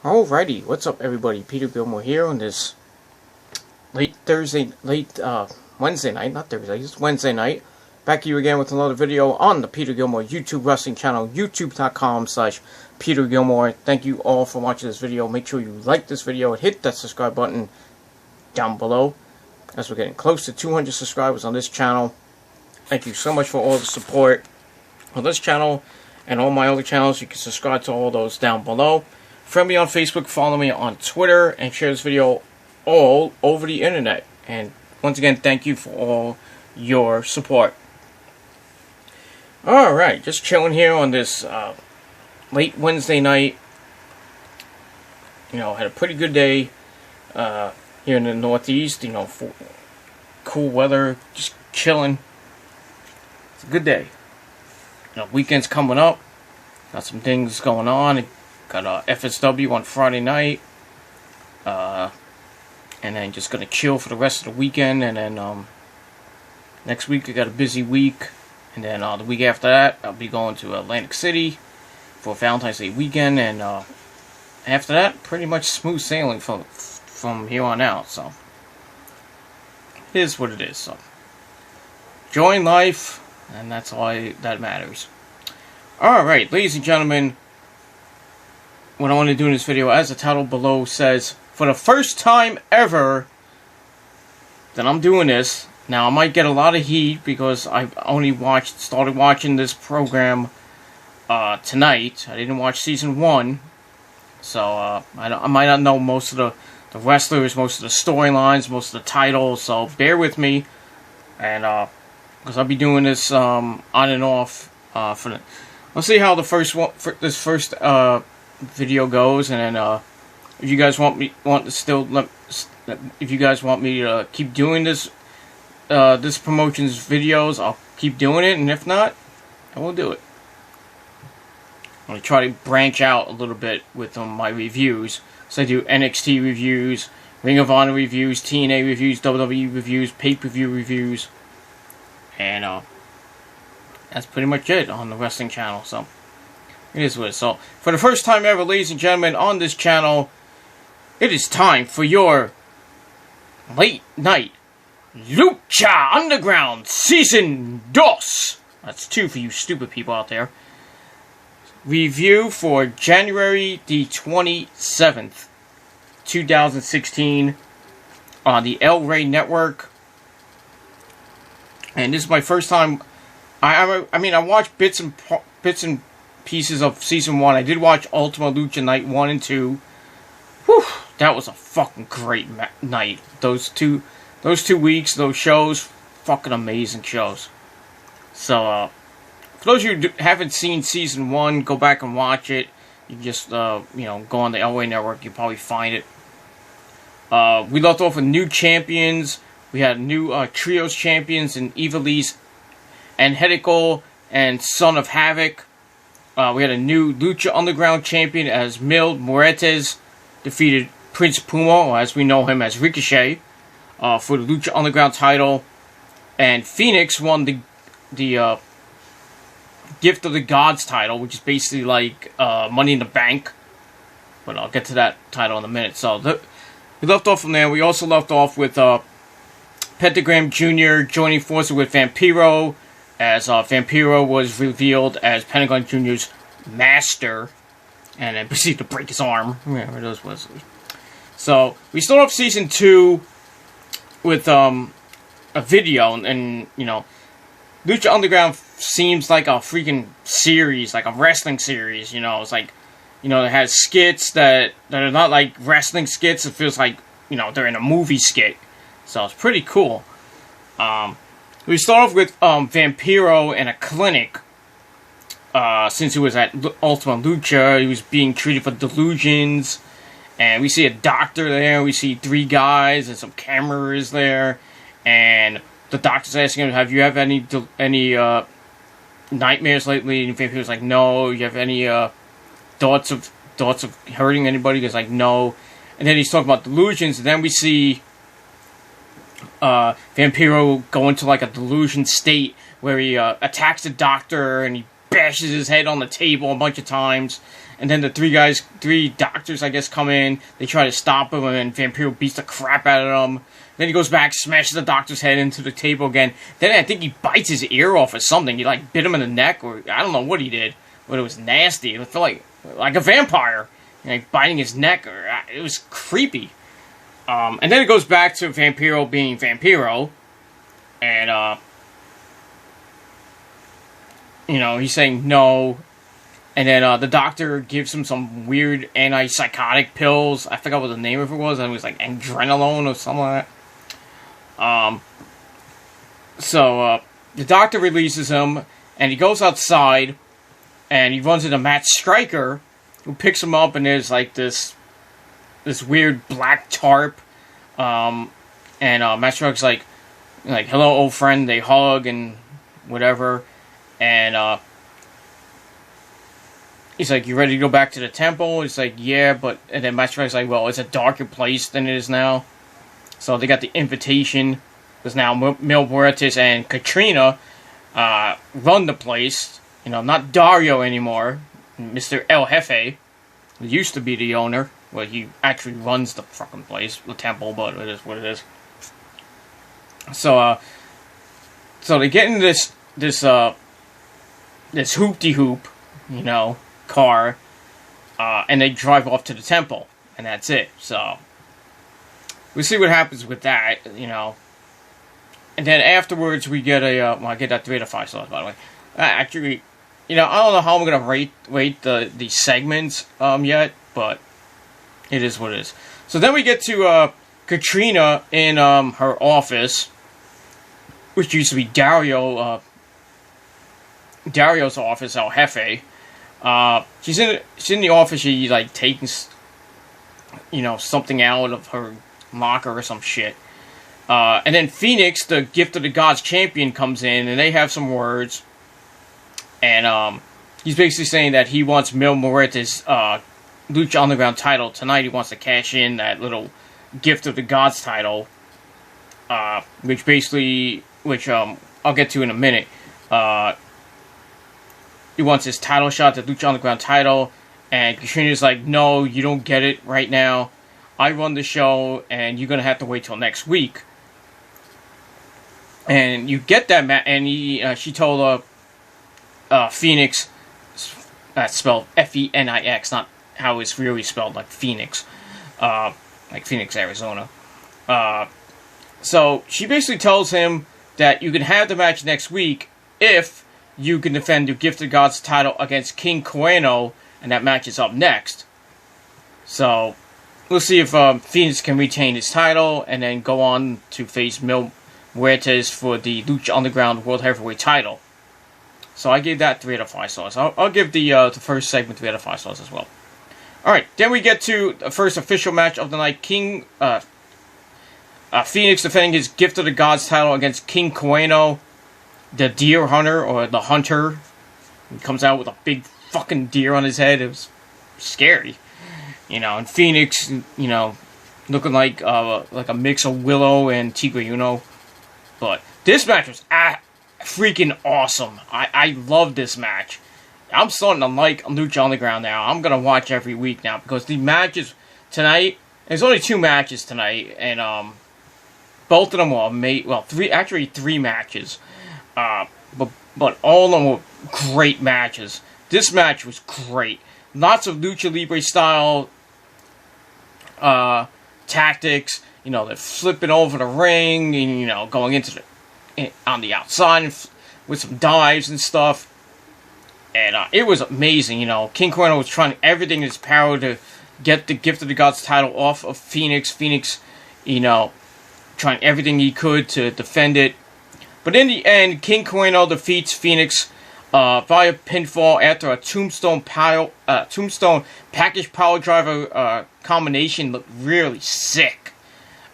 Alrighty, what's up everybody? Peter Gilmore here on this Wednesday night, not Thursday, it's Wednesday night. Back to you again with another video on the Peter Gilmore YouTube Wrestling channel, youtube.com/Peter Gilmore. Thank you all for watching this video. Make sure you like this video and hit that subscribe button down below, as we're getting close to 200 subscribers on this channel. Thank you so much for all the support on this channel and all my other channels. You can subscribe to all those down below. Friend me on Facebook, follow me on Twitter, and share this video all over the internet. And once again, thank you for all your support. Alright, just chilling here on this late Wednesday night. You know, had a pretty good day here in the Northeast. You know, for cool weather, just chilling. It's a good day. You know, weekend's coming up. Got some things going on. Got FSW on Friday night, and then just gonna chill for the rest of the weekend. And then next week I got a busy week, and then the week after that I'll be going to Atlantic City for Valentine's Day weekend. And after that, pretty much smooth sailing from here on out. So it is what it is. So enjoying life, and that's all that matters. All right, ladies and gentlemen. What I want to do in this video, as the title below says, for the first time ever that I'm doing this. Now, I might get a lot of heat because I've only started watching this program tonight. I didn't watch season 1, so I might not know most of the wrestlers, most of the storylines, most of the titles. So bear with me, and because I'll be doing this on and off Let's see how this first video goes, and then if you guys want me to keep doing this promotions videos, I'll keep doing it, and if not, I won't do it. I'm gonna try to branch out a little bit with my reviews. So I do NXT reviews, Ring of Honor reviews, TNA reviews, WWE reviews, pay-per-view reviews, and that's pretty much it on the wrestling channel. So it is what it is. So, for the first time ever, ladies and gentlemen, on this channel, it is time for your late night Lucha Underground Season 2. That's 2 for you stupid people out there. Review for January the 27th, 2016, on the El Rey Network. And this is my first time. I mean, I watched bits and pieces of season 1. I did watch Ultima Lucha Night 1 and 2. Whew, that was a fucking great night. Those two weeks, those shows, fucking amazing shows. So, for those of you who haven't seen season 1, go back and watch it. You can just, go on the LA Network, you'll probably find it. We left off with new champions. We had new trios champions in Ivelisse and Hedical and Son of Havoc. We had a new Lucha Underground champion as Mil Muertes defeated Prince Puma, or as we know him as Ricochet, for the Lucha Underground title. And Phoenix won the Gift of the Gods title, which is basically like Money in the Bank. But I'll get to that title in a minute. So we left off from there. We also left off with Pentagram Jr. joining forces with Vampiro, as Vampiro was revealed as Pentagon Jr.'s master, and then proceeded to break his arm. Whatever those was. So, we start off Season 2 with a video, and, you know, Lucha Underground seems like a freaking series, like a wrestling series, you know. It's like, you know, it has skits that are not like wrestling skits. It feels like, you know, they're in a movie skit. So, it's pretty cool. We start off with Vampiro in a clinic. Since he was at Ultima Lucha, he was being treated for delusions. And we see a doctor there. We see 3 guys and some cameras there. And the doctor's asking him, "Have you had any nightmares lately?" And Vampiro's like, "No." "You have any thoughts of hurting anybody?" He's like, "No." And then he's talking about delusions. And then we see Vampiro go into like a delusion state where he attacks the doctor, and he bashes his head on the table a bunch of times. And then the three doctors, I guess, come in. They try to stop him, and Vampiro beats the crap out of them. Then he goes back, smashes the doctor's head into the table again. Then I think he bites his ear off or something. He, like, bit him in the neck, or I don't know what he did. But it was nasty. It felt like a vampire. Like, biting his neck. It was creepy. And then it goes back to Vampiro being Vampiro. And, you know, he's saying no. And then the doctor gives him some weird antipsychotic pills. I forgot what the name of it was. It was like adrenaline or something like that. So the doctor releases him, and he goes outside, and he runs into Matt Stryker, who picks him up, and there's like this weird black tarp. And Matt Stryker's like, hello, old friend. They hug and whatever. And he's like, you ready to go back to the temple? He's like, yeah, but... And then Matt Stryker's like, well, it's a darker place than it is now. So they got the invitation. Because now Mil Muertes and Katrina run the place. You know, not Dario anymore. Mr. El Jefe, who used to be the owner. Well, he actually runs the fucking place, the temple, but it is what it is. So they get in this hoop-de-hoop, you know, car, and they drive off to the temple, and that's it. So we'll see what happens with that, you know. And then afterwards we get well, I get that 3 out of 5 stars, by the way. Actually, you know, I don't know how I'm gonna rate the segments yet, but it is what it is. So then we get to Katrina in her office, which used to be Dario's office, El Jefe. She's in the office. She like taking, you know, something out of her locker or some shit. And then Phoenix, the Gift of the Gods champion, comes in, and they have some words. And he's basically saying that he wants Mil Muertes' Lucha Underground title tonight. He wants to cash in that little Gift of the Gods title, which I'll get to in a minute. He wants his title shot, the Lucha Underground title, and Katrina's like, no, you don't get it right now. I run the show, and you're gonna have to wait till next week. And you get that, and she told Phoenix, that's spelled F-E-N-I-X, not how it's really spelled, like Phoenix, like Phoenix, Arizona. So she basically tells him that you can have the match next week if you can defend your Gift of Gods title against King Cuerno, and that match is up next. So we'll see if Phoenix can retain his title and then go on to face Mil Muertes for the Lucha Underground World Heavyweight title. So I gave that 3 out of 5 stars. I'll give the first segment 3 out of 5 stars as well. Alright, then we get to the first official match of the night. Phoenix defending his Gift of the Gods title against King Cuerno, the deer hunter, or the hunter. He comes out with a big fucking deer on his head. It was scary. You know, and Phoenix, you know, looking like a mix of Willow and Tigre. But this match was freaking awesome. I love this match. I'm starting to like Lucha Underground now. I'm going to watch every week now, because the matches tonight, there's only 2 matches tonight, and both of them were amazing. Well, 3 matches. But all of them were great matches. This match was great. Lots of Lucha Libre style tactics. You know, they're flipping over the ring, and, you know, going into on the outside with some dives and stuff. And it was amazing. You know, King Cuerno was trying everything in his power to get the Gift of the Gods title off of Phoenix. Phoenix, you know, trying everything he could to defend it. But in the end, King Cuerno defeats Phoenix via pinfall after a tombstone package power driver combination. Looked really sick.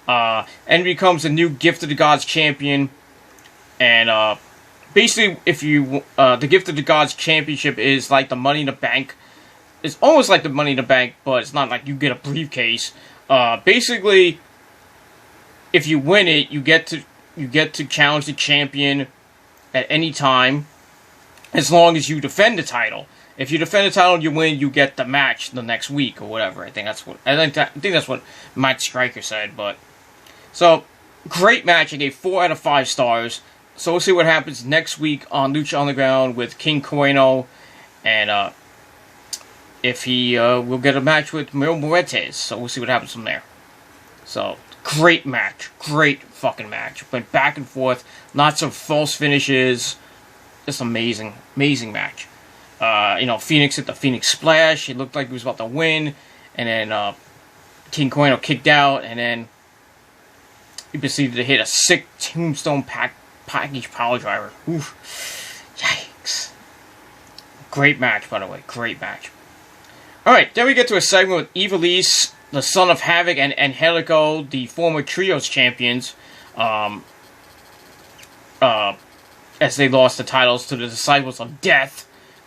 And becomes the new Gift of the Gods champion. And basically, if you the Gift of the Gods championship is like the Money in the Bank. It's almost like the Money in the Bank, but it's not like you get a briefcase. Basically, if you win it, you get to challenge the champion at any time. as long as you defend the title. If you defend the title and you win, you get the match the next week or whatever. I think that's what Mike Stryker said. But so great match. I gave 4 out of 5 stars. So we'll see what happens next week on Lucha Underground with King Cuerno, and if he will get a match with Mil Muertes. So we'll see what happens from there. So great match, great fucking match. Went back and forth, lots of false finishes. Just amazing, amazing match. Phoenix hit the Phoenix Splash. It looked like he was about to win. And then King Cuerno kicked out. And then he proceeded to hit a sick tombstone package power driver. Oof. Yikes. Great match, by the way. Great match. Alright, then we get to a segment with Ivelisse, the Son of Havoc, and Angelico, the former Trios champions. As they lost the titles to the Disciples of Death,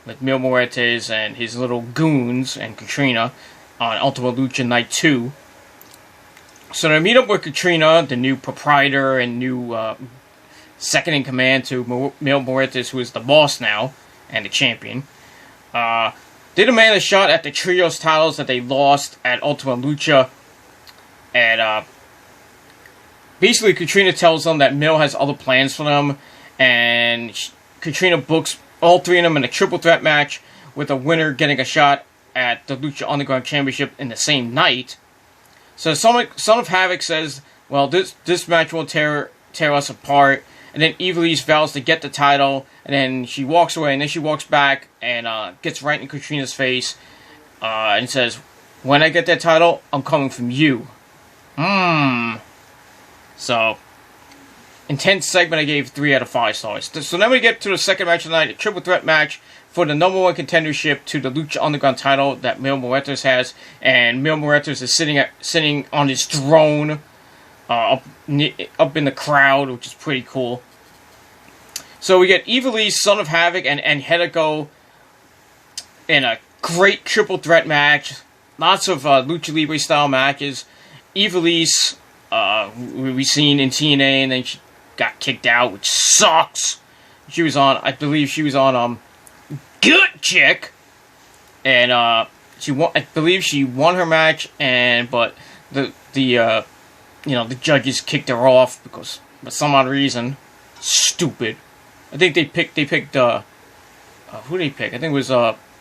with Mil Muertes and his little goons and Katrina on Ultima Lucha Night 2. So they meet up with Katrina, the new proprietor and new second in command to Mil Muertes, who is the boss now and the champion. They demand a shot at the Trios titles that they lost at Ultima Lucha. And basically Katrina tells them that Mil has other plans for them. And Katrina books all 3 of them in a triple threat match, with the winner getting a shot at the Lucha Underground Championship in the same night. So Son of Havoc says, well, this match will tear us apart. And then Ivelisse vows to get the title, and then she walks away, and then she walks back and gets right in Katrina's face and says, when I get that title, I'm coming from you. So, intense segment. I gave 3 out of 5 stars. So then we get to the second match of the night, a triple threat match for the #1 contendership to the Lucha Underground title that Mil Muertes has, and Mil Muertes is sitting on his throne up in the crowd, which is pretty cool. So we get Ivelisse, Son of Havoc, and Angelico in a great triple threat match. Lots of Lucha Libre style matches. Ivelisse, we've seen in TNA, and then she got kicked out, which sucks. She was on, I believe she was on Good Chick, and she won. I believe she won her match, but the judges kicked her off because for some odd reason. Stupid. I think they picked who did they pick? I think it was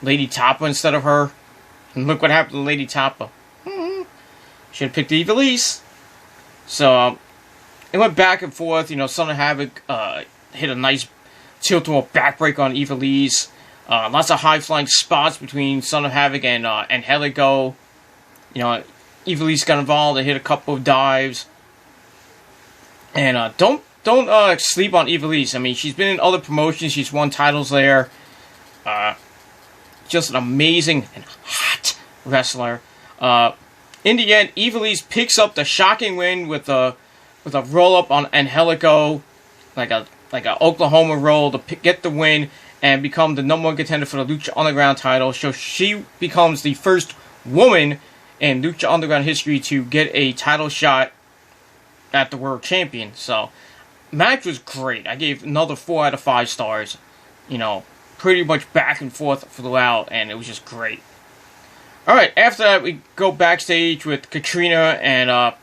Lady Tapa instead of her. And look what happened to Lady Tapa. Should have picked Ivelisse. So it went back and forth. Son of Havoc hit a nice tilt-a-whirl backbreaker on Ivelisse. Lots of high-flying spots between Son of Havoc and Angelico. Ivelisse got involved and hit a couple of dives. And don't sleep on Ivelisse. I mean, she's been in other promotions. She's won titles there. Just an amazing and hot wrestler. In the end, Ivelisse picks up the shocking win with a roll-up on Angelico, like a Oklahoma roll to get the win and become the #1 contender for the Lucha Underground title. So she becomes the first woman in Lucha Underground history to get a title shot at the World Champion. So, match was great. I gave another 4 out of 5 stars. Pretty much back and forth throughout, and it was just great. Alright, after that, we go backstage with Katrina and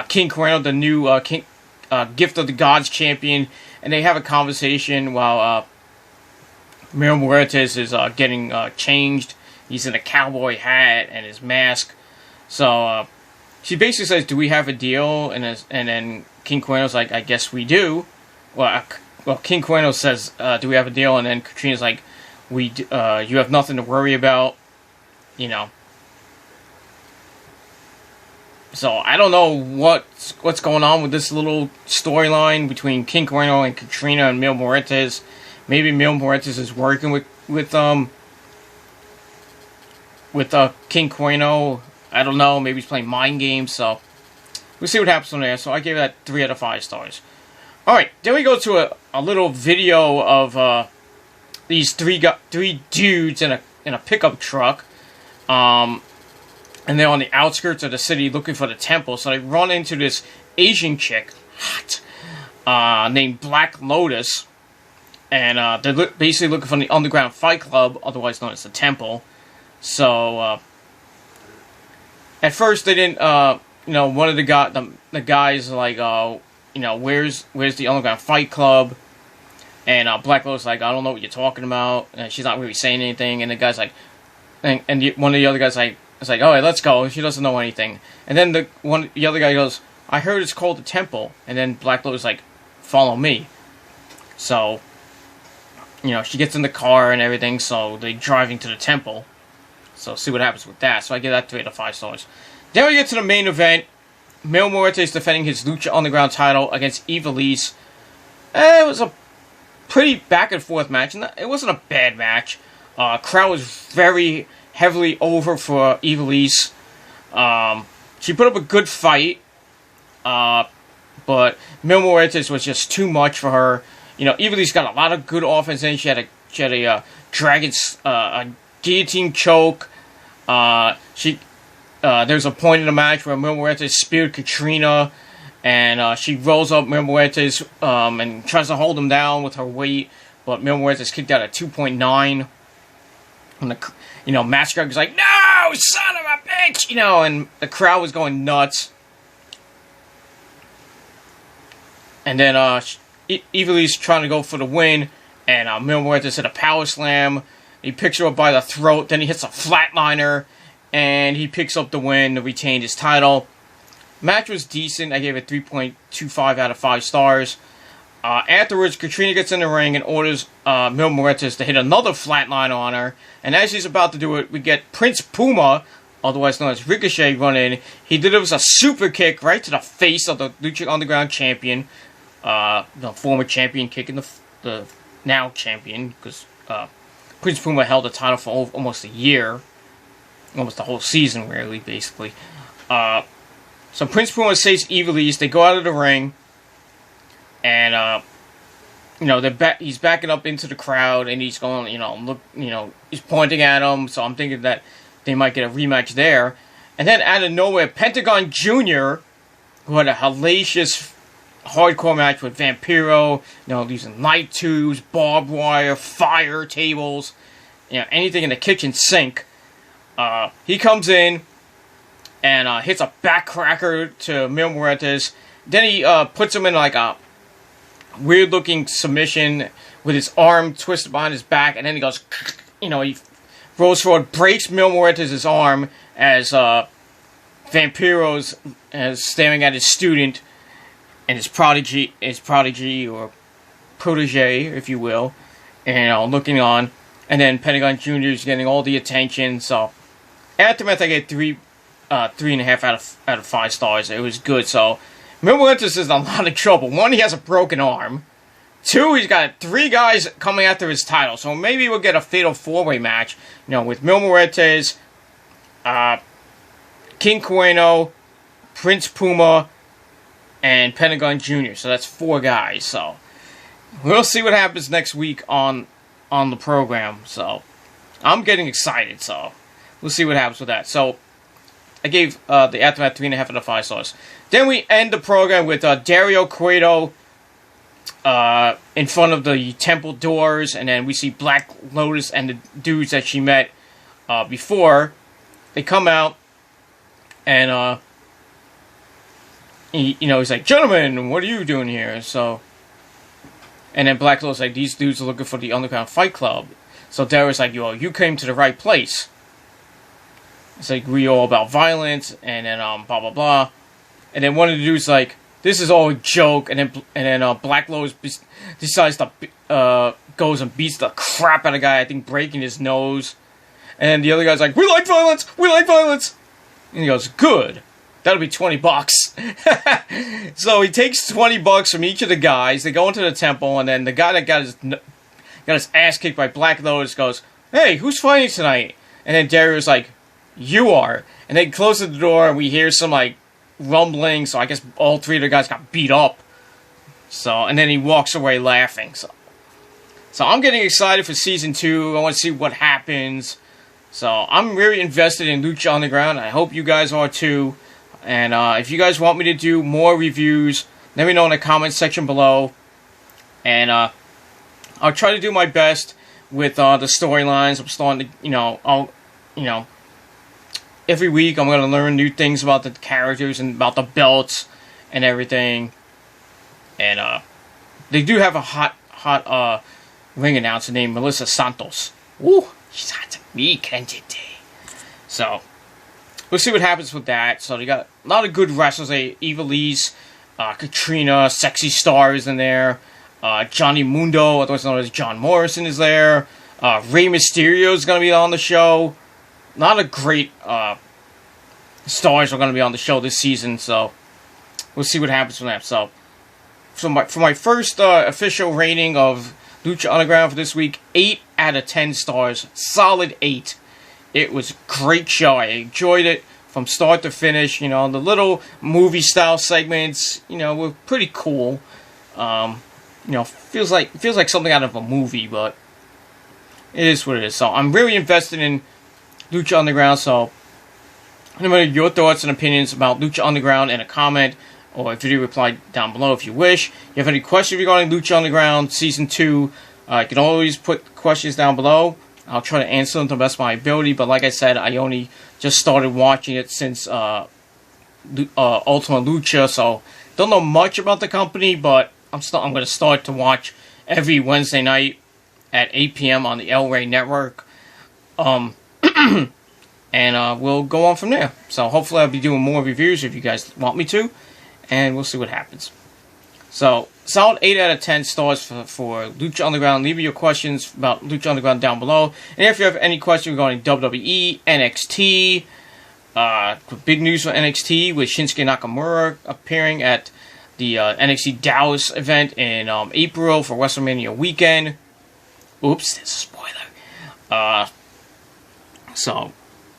King Cuerno, the new Gift of the Gods champion, and they have a conversation while Mil Muertes is getting changed. He's in a cowboy hat and his mask. So, she basically says, do we have a deal? And then King Cuerno's like, I guess we do. Well, King Cuerno says, do we have a deal? And then Katrina's like, you have nothing to worry about. So, I don't know what's going on with this little storyline between King Cuerno and Katrina and Mil Muertes. Maybe Mil Muertes is working with King Cuerno. I don't know. Maybe he's playing mind games. So, we'll see what happens from there. So, I gave that 3 out of 5 stars. Alright, then we go to a little video of these three dudes in a pickup truck. And they're on the outskirts of the city looking for the temple. So they run into this Asian chick, hot, named Black Lotus. And they're basically looking for the Underground Fight Club, otherwise known as the Temple. So, at first they didn't, one of the guys like, where's the Underground Fight Club? And Black Lotus like, I don't know what you're talking about. And she's not really saying anything. And the guy's like, one of the other guys like, it's like, all right, let's go. She doesn't know anything. And then the other guy goes, I heard it's called the Temple. And then Black Lotus like, follow me. So, she gets in the car and everything, so they're driving to the Temple. So, see what happens with that. So, I give that 3 out of 5 stars. Then we get to the main event. Mil Muertes is defending his Lucha Underground title against Ivelisse. It was a pretty back-and-forth match. It wasn't a bad match. Crowd was very heavily over for Ivelisse. She put up a good fight. But Mil Muertes was just too much for her. Ivelisse got a lot of good offense in. She had a dragon's a guillotine choke. There was a point in the match where Mil Muertes speared Katrina, and she rolls up Mil Muertes and tries to hold him down with her weight, but Mil Muertes kicked out at 2.9. And the match guy was like, "No, son of a bitch!" And the crowd was going nuts. And then Ivelisse trying to go for the win, and Mil Muertes hit a power slam. He picks her up by the throat, then he hits a flatliner, and he picks up the win to retain his title. Match was decent. I gave it 3.25 out of 5 stars. Afterwards, Katrina gets in the ring and orders Mil Muertes to hit another flatliner on her. And as he's about to do it, we get Prince Puma, otherwise known as Ricochet, run in. He delivers a super kick right to the face of the Lucha Underground champion. The former champion kicking the now champion, because Prince Puma held the title for almost a year. Almost the whole season, really, basically. So Prince Puma saves Ivelisse. They go out of the ring. And, he's backing up into the crowd, and he's going, he's pointing at him, so I'm thinking that they might get a rematch there. And then, out of nowhere, Pentagon Jr., who had a hellacious hardcore match with Vampiro, using light tubes, barbed wire, fire tables, anything in the kitchen sink. He comes in and hits a backcracker to Mil Muertes. Then he puts him in like a weird-looking submission with his arm twisted behind his back, and then he goes, he rolls forward, breaks Mil Muertes' arm as Vampiro's staring at his student and his prodigy or protege, if you will, and looking on. And then Pentagon Jr. is getting all the attention. So aftermath, I get 3.5 out of 5 stars. It was good. So Mil Muertes is in a lot of trouble. 1, he has a broken arm. 2, he's got 3 guys coming after his title. So maybe we'll get a fatal 4-way match, with Mil Muertes, King Cuerno, Prince Puma, and Pentagon Jr. So that's 4 guys. So we'll see what happens next week on the program. So I'm getting excited. So we'll see what happens with that. So I gave the Aftermath 3.5 out of 5 stars. Then we end the program with Dario Cueto in front of the temple doors, and then we see Black Lotus and the dudes that she met before. They come out, and he's like, "Gentlemen, what are you doing here?" So, and then Black Lotus like, "These dudes are looking for the Underground Fight Club." So Dario's like, "You came to the right place." It's like, we all about violence, and then blah blah blah, and then one of the dudes like, "This is all a joke," and then Black Lotus decides to goes and beats the crap out of the guy, I think breaking his nose, and then the other guy's like, "We like violence, we like violence," and he goes, "Good, that'll be $20." So he takes $20 from each of the guys. They go into the temple, and then the guy that got his ass kicked by Black Lotus goes, "Hey, who's fighting tonight?" And then Dario's like, "You are." And they close the door, and we hear some, rumbling, so I guess all 3 of the guys got beat up. So, and then he walks away laughing. So I'm getting excited for Season 2. I want to see what happens. So, I'm really invested in Lucha Underground. I hope you guys are too. And if you guys want me to do more reviews, let me know in the comments section below. And I'll try to do my best with the storylines. I'm starting to, every week I'm going to learn new things about the characters and about the belts and everything. And they do have a hot ring announcer named Melissa Santos. Ooh, she's hot to me, candidate. So we'll see what happens with that. So they got a lot of good wrestlers. Eva Lee's, Katrina, Sexy Star is in there. Johnny Mundo, otherwise known as John Morrison, is there. Rey Mysterio is going to be on the show. A lot of great stars are going to be on the show this season, so we'll see what happens from that. So for my first official rating of Lucha Underground for this week, 8 out of 10 stars. Solid 8. It was a great show. I enjoyed it from start to finish. The little movie-style segments, were pretty cool. Feels like something out of a movie, but it is what it is. So I'm really invested in Lucha Underground. So no matter your thoughts and opinions about Lucha Underground in a comment or a video reply down below if you wish. If you have any questions regarding Lucha Underground Season 2, you can always put questions down below. I'll try to answer them to the best of my ability, but like I said, I only just started watching it since Ultima Lucha, so don't know much about the company, but I'm going to start to watch every Wednesday night at 8 p.m. on the El Rey Network. And we'll go on from there. So hopefully I'll be doing more reviews if you guys want me to, and we'll see what happens. So, solid 8 out of 10 stars for Lucha Underground. Leave me your questions about Lucha Underground down below. And if you have any questions regarding WWE, NXT, big news for NXT with Shinsuke Nakamura appearing at the NXT Dallas event in April for WrestleMania weekend. Oops, there's a spoiler. So,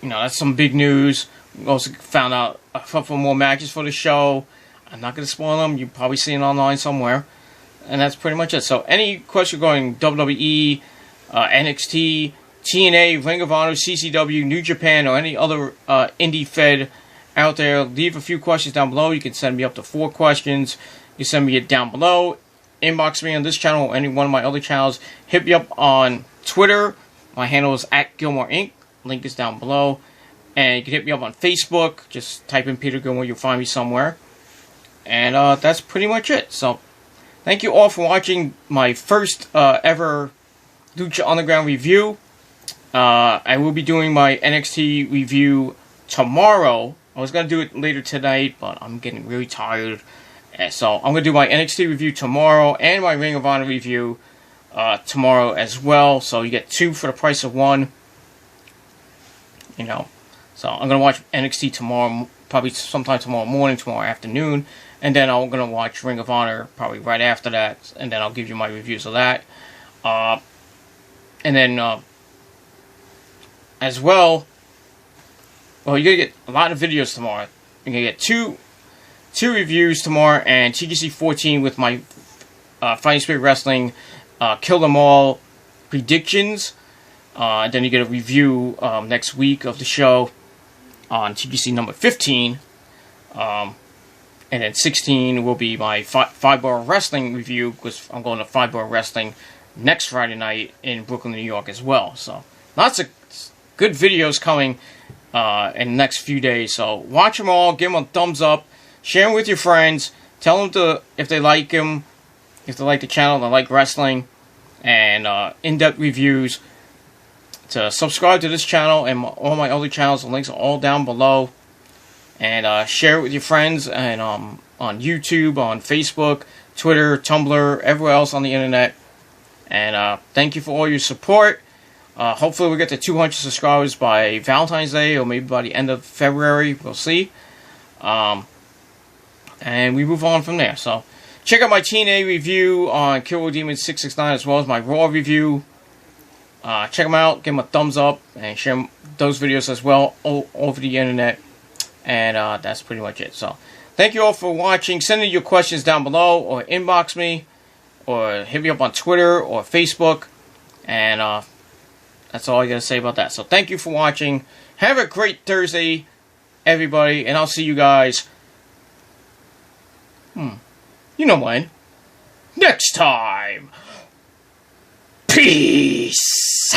that's some big news. We also found out a couple more matches for the show. I'm not going to spoil them. You've probably seen it online somewhere. And that's pretty much it. So, any question regarding WWE, NXT, TNA, Ring of Honor, CCW, New Japan, or any other indie fed out there, leave a few questions down below. You can send me up to 4 questions. You send me it down below. Inbox me on this channel or any one of my other channels. Hit me up on Twitter. My handle is @Gilmore Inc. Link is down below. And you can hit me up on Facebook. Just type in Peter Gilmore. You'll find me somewhere. And that's pretty much it. So, thank you all for watching my first ever Lucha Underground review. I will be doing my NXT review tomorrow. I was going to do it later tonight, but I'm getting really tired. So, I'm going to do my NXT review tomorrow and my Ring of Honor review tomorrow as well. So, you get 2 for the price of 1. So, I'm going to watch NXT tomorrow, probably sometime tomorrow morning, tomorrow afternoon. And then I'm going to watch Ring of Honor probably right after that. And then I'll give you my reviews of that. And then, as well, you're going to get a lot of videos tomorrow. You're going to get two reviews tomorrow. And TGC 14 with my Fighting Spirit Wrestling Kill Them All predictions. Then you get a review next week of the show on TGC number 15. And then 16 will be my 5-Bar Wrestling review, because I'm going to 5-Bar Wrestling next Friday night in Brooklyn, New York as well. So, lots of good videos coming in the next few days. So, watch them all, give them a thumbs up, share them with your friends, tell them if they like them, if they like the channel, they like wrestling, and in-depth reviews. To subscribe to this channel and all my other channels, the links are all down below. And share it with your friends and on YouTube, on Facebook, Twitter, Tumblr, everywhere else on the internet. And thank you for all your support. Hopefully we'll get to 200 subscribers by Valentine's Day or maybe by the end of February. We'll see. And we move on from there. So check out my TNA review on Killer Demon 669 as well as my Raw review. Check them out. Give them a thumbs up and share those videos as well all over the internet. And that's pretty much it. So, thank you all for watching. Send in your questions down below, or inbox me, or hit me up on Twitter or Facebook. And that's all I got to say about that. So, thank you for watching. Have a great Thursday, everybody. And I'll see you guys, you know when, next time. Peace.